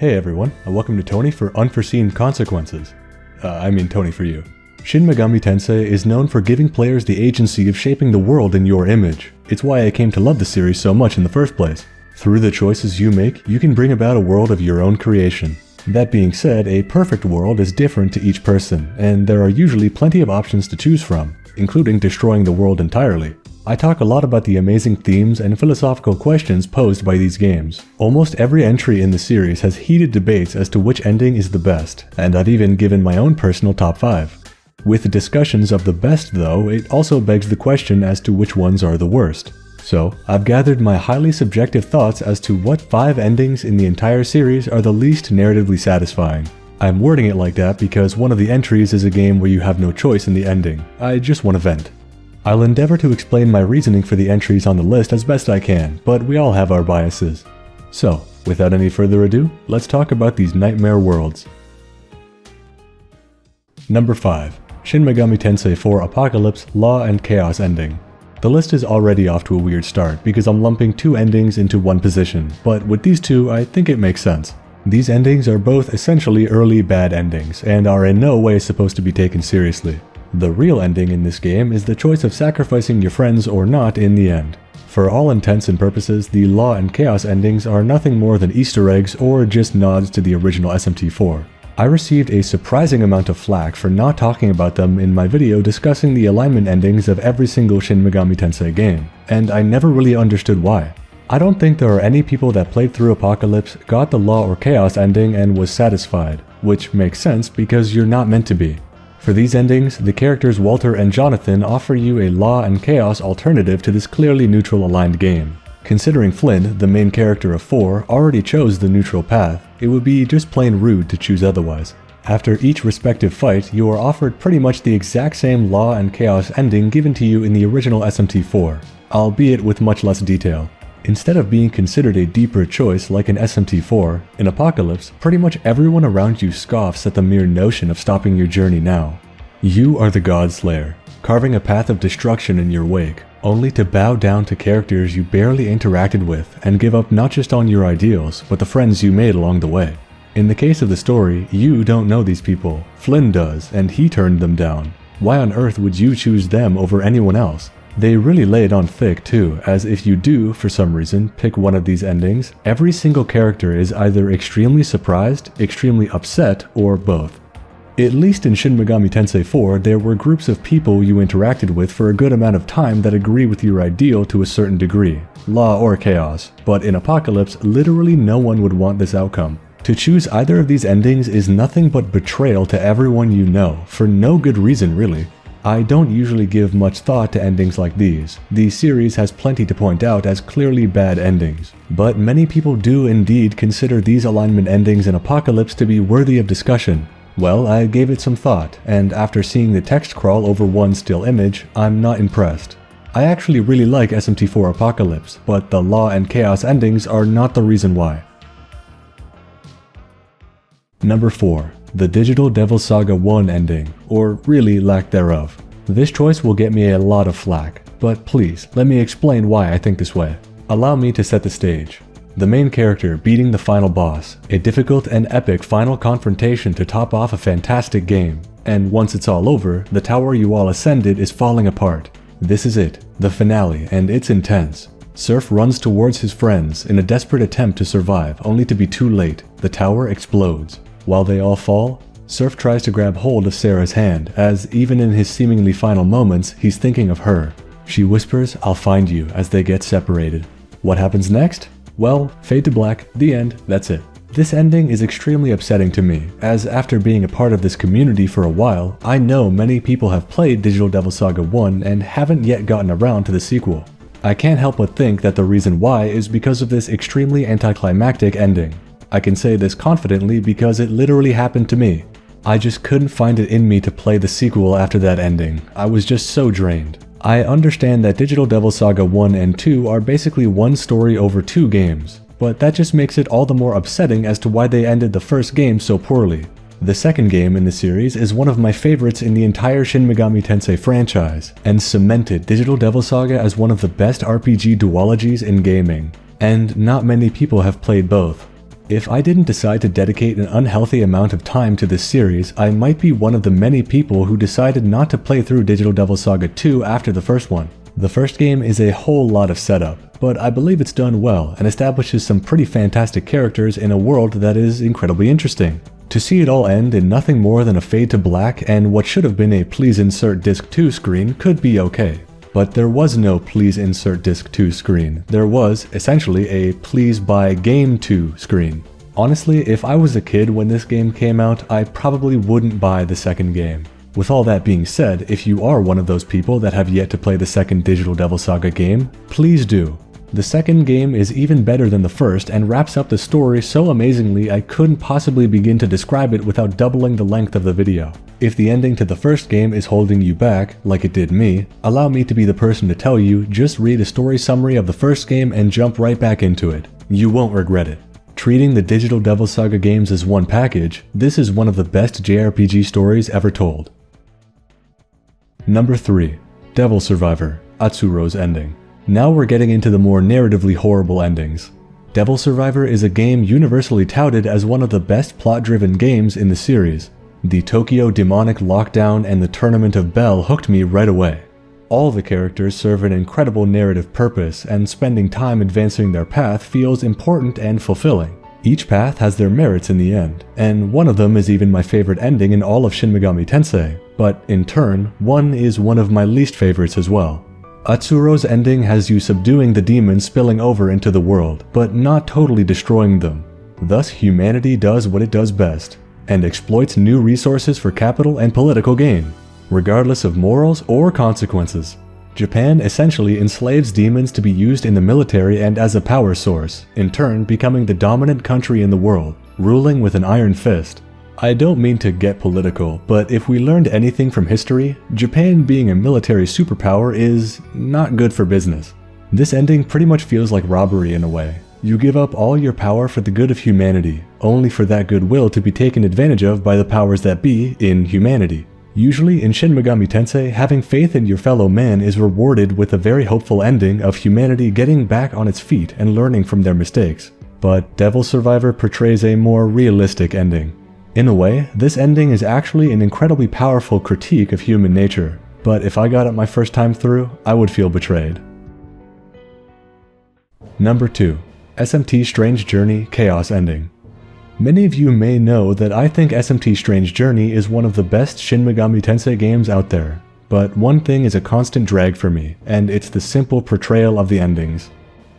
Hey everyone, and welcome to Tony for Unforeseen Consequences. Tony for you. Shin Megami Tensei is known for giving players the agency of shaping the world in your image. It's why I came to love the series so much in the first place. Through the choices you make, you can bring about a world of your own creation. That being said, a perfect world is different to each person, and there are usually plenty of options to choose from, including destroying the world entirely. I talk a lot about the amazing themes and philosophical questions posed by these games. Almost every entry in the series has heated debates as to which ending is the best, and I've even given my own personal top 5. With discussions of the best though, it also begs the question as to which ones are the worst. So, I've gathered my highly subjective thoughts as to what 5 endings in the entire series are the least narratively satisfying. I'm wording it like that because one of the entries is a game where you have no choice in the ending. I just want to vent. I'll endeavor to explain my reasoning for the entries on the list as best I can, but we all have our biases. So, without any further ado, let's talk about these nightmare worlds. Number 5. Shin Megami Tensei 4 Apocalypse Law and Chaos Ending. The list is already off to a weird start because I'm lumping 2 endings into one position, but with these 2 I think it makes sense. These endings are both essentially early bad endings and are in no way supposed to be taken seriously. The real ending in this game is the choice of sacrificing your friends or not in the end. For all intents and purposes, the Law and Chaos endings are nothing more than Easter eggs or just nods to the original SMT4. I received a surprising amount of flack for not talking about them in my video discussing the alignment endings of every single Shin Megami Tensei game, and I never really understood why. I don't think there are any people that played through Apocalypse, got the Law or Chaos ending and was satisfied, which makes sense because you're not meant to be. For these endings, the characters Walter and Jonathan offer you a Law and Chaos alternative to this clearly neutral aligned game. Considering Flynn, the main character of 4, already chose the neutral path, it would be just plain rude to choose otherwise. After each respective fight, you are offered pretty much the exact same Law and Chaos ending given to you in the original SMT4, albeit with much less detail. Instead of being considered a deeper choice like an SMT4, in Apocalypse, pretty much everyone around you scoffs at the mere notion of stopping your journey now. You are the God Slayer, carving a path of destruction in your wake, only to bow down to characters you barely interacted with and give up not just on your ideals, but the friends you made along the way. In the case of the story, you don't know these people. Flynn does, and he turned them down. Why on earth would you choose them over anyone else? They really lay it on thick too, as if you do, for some reason, pick one of these endings, every single character is either extremely surprised, extremely upset, or both. At least in Shin Megami Tensei 4, there were groups of people you interacted with for a good amount of time that agree with your ideal to a certain degree, Law or Chaos, but in Apocalypse, literally no one would want this outcome. To choose either of these endings is nothing but betrayal to everyone you know, for no good reason really. I don't usually give much thought to endings like these. The series has plenty to point out as clearly bad endings, but many people do indeed consider these alignment endings in Apocalypse to be worthy of discussion. Well, I gave it some thought, and after seeing the text crawl over one still image, I'm not impressed. I actually really like SMT4 Apocalypse, but the Law and Chaos endings are not the reason why. Number 4. The Digital Devil Saga 1 ending, or really lack thereof. This choice will get me a lot of flack, but please, let me explain why I think this way. Allow me to set the stage. The main character beating the final boss, a difficult and epic final confrontation to top off a fantastic game, and once it's all over, the tower you all ascended is falling apart. This is it, the finale, and it's intense. Surf runs towards his friends in a desperate attempt to survive, only to be too late. The tower explodes. While they all fall, Surf tries to grab hold of Sarah's hand, as even in his seemingly final moments, he's thinking of her. She whispers, "I'll find you," as they get separated. What happens next? Well, fade to black, the end, that's it. This ending is extremely upsetting to me, as after being a part of this community for a while, I know many people have played Digital Devil Saga 1 and haven't yet gotten around to the sequel. I can't help but think that the reason why is because of this extremely anticlimactic ending. I can say this confidently because it literally happened to me. I just couldn't find it in me to play the sequel after that ending. I was just so drained. I understand that Digital Devil Saga 1 and 2 are basically one story over 2 games, but that just makes it all the more upsetting as to why they ended the first game so poorly. The second game in the series is one of my favorites in the entire Shin Megami Tensei franchise, and cemented Digital Devil Saga as one of the best RPG duologies in gaming, and not many people have played both. If I didn't decide to dedicate an unhealthy amount of time to this series, I might be one of the many people who decided not to play through Digital Devil Saga 2 after the first one. The first game is a whole lot of setup, but I believe it's done well and establishes some pretty fantastic characters in a world that is incredibly interesting. To see it all end in nothing more than a fade to black and what should have been a please insert disc 2 screen could be okay. But there was no please insert disc 2 screen. There was, essentially, a please buy game 2 screen. Honestly, if I was a kid when this game came out, I probably wouldn't buy the second game. With all that being said, if you are one of those people that have yet to play the second Digital Devil Saga game, please do. The second game is even better than the first and wraps up the story so amazingly I couldn't possibly begin to describe it without doubling the length of the video. If the ending to the first game is holding you back, like it did me, allow me to be the person to tell you, just read a story summary of the first game and jump right back into it. You won't regret it. Treating the Digital Devil Saga games as one package, this is one of the best JRPG stories ever told. Number 3. Devil Survivor, Atsuro's ending. Now we're getting into the more narratively horrible endings. Devil Survivor is a game universally touted as one of the best plot-driven games in the series. The Tokyo demonic lockdown and the Tournament of Bell hooked me right away. All the characters serve an incredible narrative purpose, and spending time advancing their path feels important and fulfilling. Each path has their merits in the end, and one of them is even my favorite ending in all of Shin Megami Tensei, but in turn, one is one of my least favorites as well. Atsuro's ending has you subduing the demons spilling over into the world, but not totally destroying them. Thus, humanity does what it does best, and exploits new resources for capital and political gain, regardless of morals or consequences. Japan essentially enslaves demons to be used in the military and as a power source, in turn becoming the dominant country in the world, ruling with an iron fist. I don't mean to get political, but if we learned anything from history, Japan being a military superpower is not good for business. This ending pretty much feels like robbery in a way. You give up all your power for the good of humanity, only for that goodwill to be taken advantage of by the powers that be in humanity. Usually in Shin Megami Tensei, having faith in your fellow man is rewarded with a very hopeful ending of humanity getting back on its feet and learning from their mistakes. But Devil Survivor portrays a more realistic ending. In a way, this ending is actually an incredibly powerful critique of human nature, but if I got it my first time through, I would feel betrayed. Number 2. SMT Strange Journey Chaos Ending. Many of you may know that I think SMT Strange Journey is one of the best Shin Megami Tensei games out there, but one thing is a constant drag for me, and it's the simple portrayal of the endings.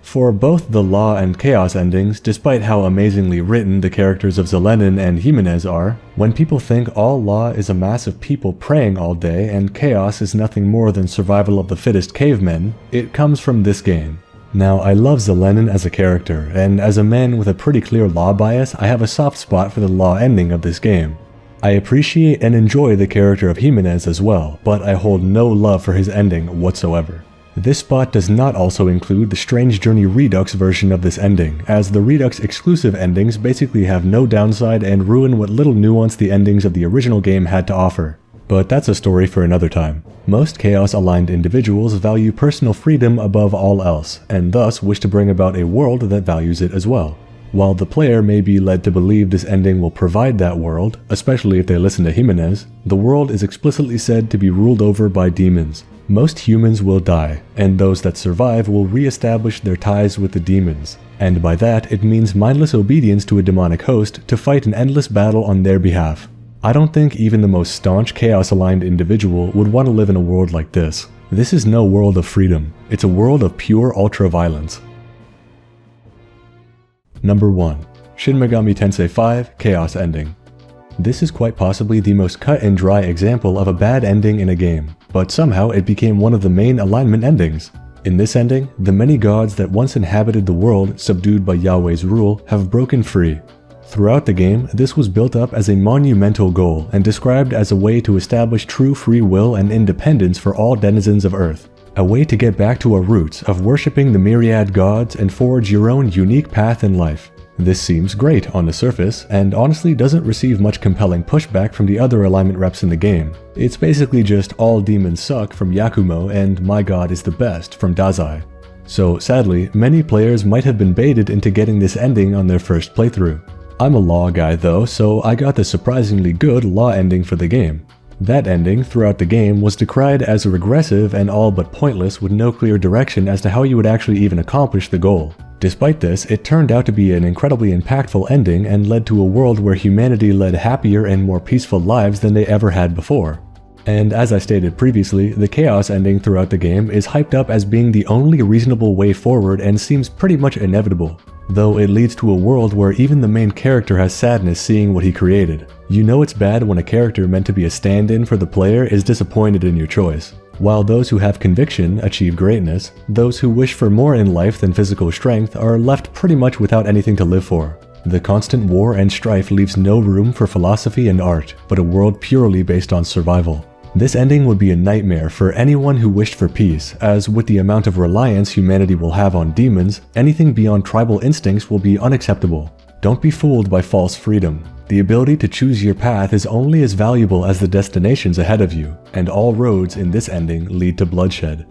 For both the Law and Chaos endings, despite how amazingly written the characters of Zelenin and Jimenez are, when people think all Law is a mass of people praying all day and Chaos is nothing more than survival of the fittest cavemen, it comes from this game. Now, I love Zelenin as a character, and as a man with a pretty clear Law bias, I have a soft spot for the Law ending of this game. I appreciate and enjoy the character of Jimenez as well, but I hold no love for his ending whatsoever. This spot does not also include the Strange Journey Redux version of this ending, as the Redux exclusive endings basically have no downside and ruin what little nuance the endings of the original game had to offer. But that's a story for another time. Most Chaos-aligned individuals value personal freedom above all else, and thus wish to bring about a world that values it as well. While the player may be led to believe this ending will provide that world, especially if they listen to Jimenez, the world is explicitly said to be ruled over by demons. Most humans will die, and those that survive will re-establish their ties with the demons. And by that, it means mindless obedience to a demonic host to fight an endless battle on their behalf. I don't think even the most staunch Chaos-aligned individual would want to live in a world like this. This is no world of freedom. It's a world of pure ultra-violence. Number 1. Shin Megami Tensei 5 Chaos Ending. This is quite possibly the most cut and dry example of a bad ending in a game, but somehow it became one of the main alignment endings. In this ending, the many gods that once inhabited the world subdued by Yahweh's rule have broken free. Throughout the game, this was built up as a monumental goal and described as a way to establish true free will and independence for all denizens of Earth. A way to get back to our roots of worshipping the myriad gods and forge your own unique path in life. This seems great on the surface, and honestly doesn't receive much compelling pushback from the other alignment reps in the game. It's basically just all demons suck from Yakumo and my god is the best from Dazai. So sadly, many players might have been baited into getting this ending on their first playthrough. I'm a Law guy though, so I got the surprisingly good Law ending for the game. That ending, throughout the game, was decried as regressive and all but pointless with no clear direction as to how you would actually even accomplish the goal. Despite this, it turned out to be an incredibly impactful ending and led to a world where humanity led happier and more peaceful lives than they ever had before. And as I stated previously, the chaos ending throughout the game is hyped up as being the only reasonable way forward and seems pretty much inevitable, though it leads to a world where even the main character has sadness seeing what he created. You know it's bad when a character meant to be a stand-in for the player is disappointed in your choice. While those who have conviction achieve greatness, those who wish for more in life than physical strength are left pretty much without anything to live for. The constant war and strife leaves no room for philosophy and art, but a world purely based on survival. This ending would be a nightmare for anyone who wished for peace, as with the amount of reliance humanity will have on demons, anything beyond tribal instincts will be unacceptable. Don't be fooled by false freedom. The ability to choose your path is only as valuable as the destinations ahead of you, and all roads in this ending lead to bloodshed.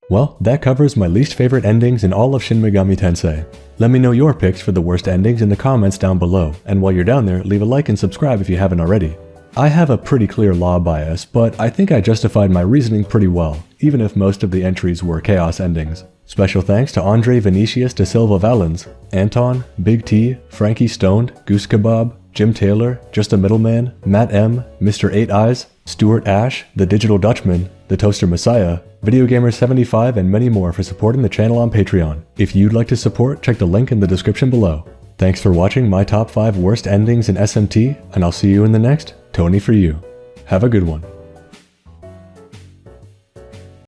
Well, that covers my least favorite endings in all of Shin Megami Tensei. Let me know your picks for the worst endings in the comments down below, and while you're down there, leave a like and subscribe if you haven't already. I have a pretty clear Law bias, but I think I justified my reasoning pretty well, even if most of the entries were chaos endings. Special thanks to Andre Vinicius de Silva Valens, Anton, Big T, Frankie Stoned, Goose Kebab, Jim Taylor, Just a Middleman, Matt M, Mr. 8 Eyes, Stuart Ash, The Digital Dutchman, The Toaster Messiah, VideoGamer75 and many more for supporting the channel on Patreon. If you'd like to support, check the link in the description below. Thanks for watching my top 5 worst endings in SMT, and I'll see you in the next Tony for You. Have a good one.